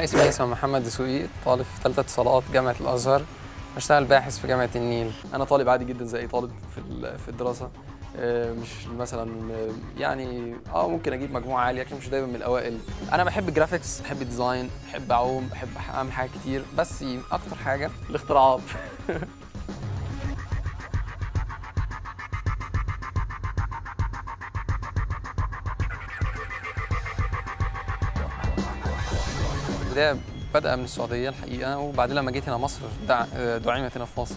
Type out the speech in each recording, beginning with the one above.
أنا اسمي هيثم محمد دسوقي، طالب في ثالثة اتصالات جامعة الأزهر، بشتغل باحث في جامعة النيل. انا طالب عادي جدا زي اي طالب في الدراسه. مش مثلا يعني ممكن اجيب مجموعه عاليه لكن مش دايما من الاوائل. انا بحب الجرافيكس، بحب الديزاين، بحب اعوم، بحب اعمل حاجات كتير، بس اكتر حاجه الاختراعات. البدايه بدأ من السعوديه الحقيقه، وبعدين لما جيت هنا مصر دعمت هنا في مصر.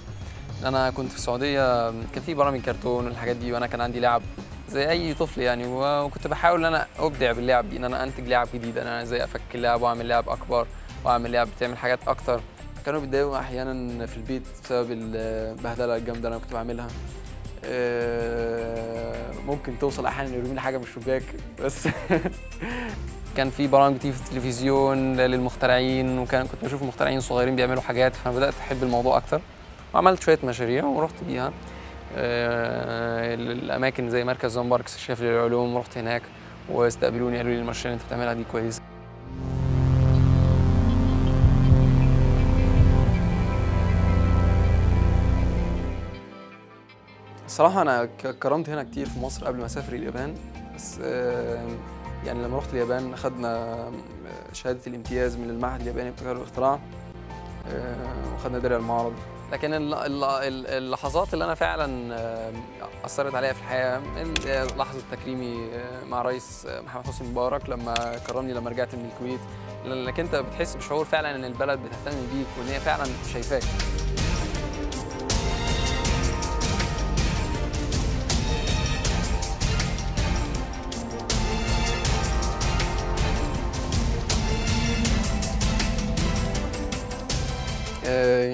انا كنت في السعوديه كان في برامج كرتون والحاجات دي، وانا كان عندي لعب زي اي طفل يعني، وكنت بحاول ان انا ابدع باللعب دي، ان انا انتج لعب جديده، انا ازاي افك اللعب واعمل لعب اكبر واعمل لعب بتعمل حاجات اكتر. كانوا بيتضايقوا احيانا في البيت بسبب البهدله الجامده اللي انا كنت بعملها. ممكن توصل احيانا يرمي لي حاجه من الشباك بس. كان في برامج بتيجي في التلفزيون للمخترعين، كنت بشوف مخترعين صغيرين بيعملوا حاجات، فبدات احب الموضوع اكتر وعملت شويه مشاريع ورحت بيها الاماكن زي مركز زنبرك استكشاف للعلوم. رحت هناك واستقبلوني، قالوا لي المشاريع اللي انت بتعملها دي كويسه. الصراحه انا كرمت هنا كتير في مصر قبل ما اسافر اليابان، بس يعني لما رحت اليابان اخذنا شهاده الامتياز من المعهد الياباني للابتكار والاختراع، واخذنا درع المعرض. لكن اللحظات اللي انا فعلا اثرت عليا في الحياه لحظه تكريمي مع رئيس محمد حسني مبارك لما كرمني لما رجعت من الكويت، لانك انت بتحس بشعور فعلا ان البلد بتهتم بيك وان هي فعلا شايفاك.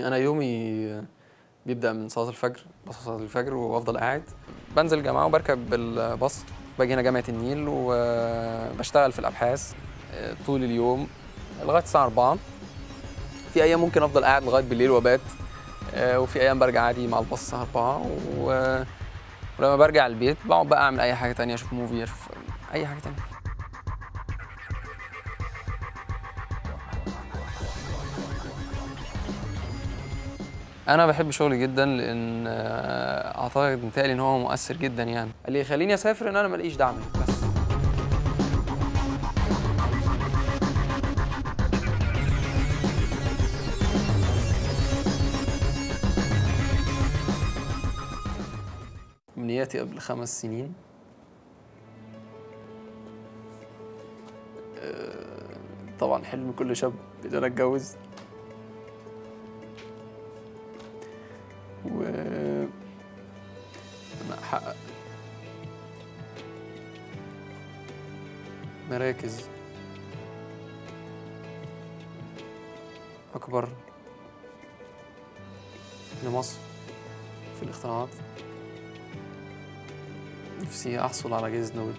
انا يومي بيبدأ من صلاة الفجر، بصحى صلاة الفجر وافضل قاعد، بنزل الجامعة وبركب الباص، باجي هنا جامعة النيل وبشتغل في الأبحاث طول اليوم لغاية الساعة 4. في أيام ممكن أفضل قاعد لغاية بالليل وبات، وفي أيام برجع عادي مع الباص الساعة 4 ولما برجع البيت بقعد بقى أعمل أي حاجة تانية، أشوف موفي، أشوف أي حاجة تانية. انا بحب شغلي جدا لان اعتقد متهيألي ان هو مؤثر جدا يعني. اللي يخليني اسافر ان انا ماليش دعم بس. امنياتي قبل 5 سنين طبعا حلم كل شاب ان انا اتجوز، انا احقق مراكز اكبر لمصر في الاختراعات. نفسي احصل على جائزة نوبل.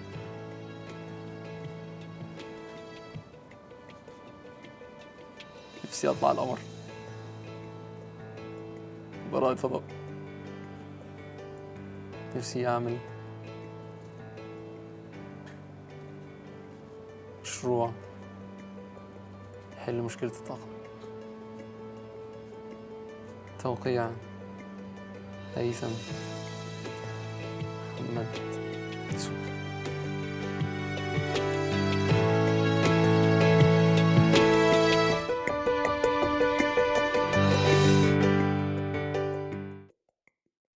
نفسي اطلع القمر برائد فضاء. نفسي اعمل مشروع يحل مشكلة الطاقة. توقيع هيثم محمد دسوقي.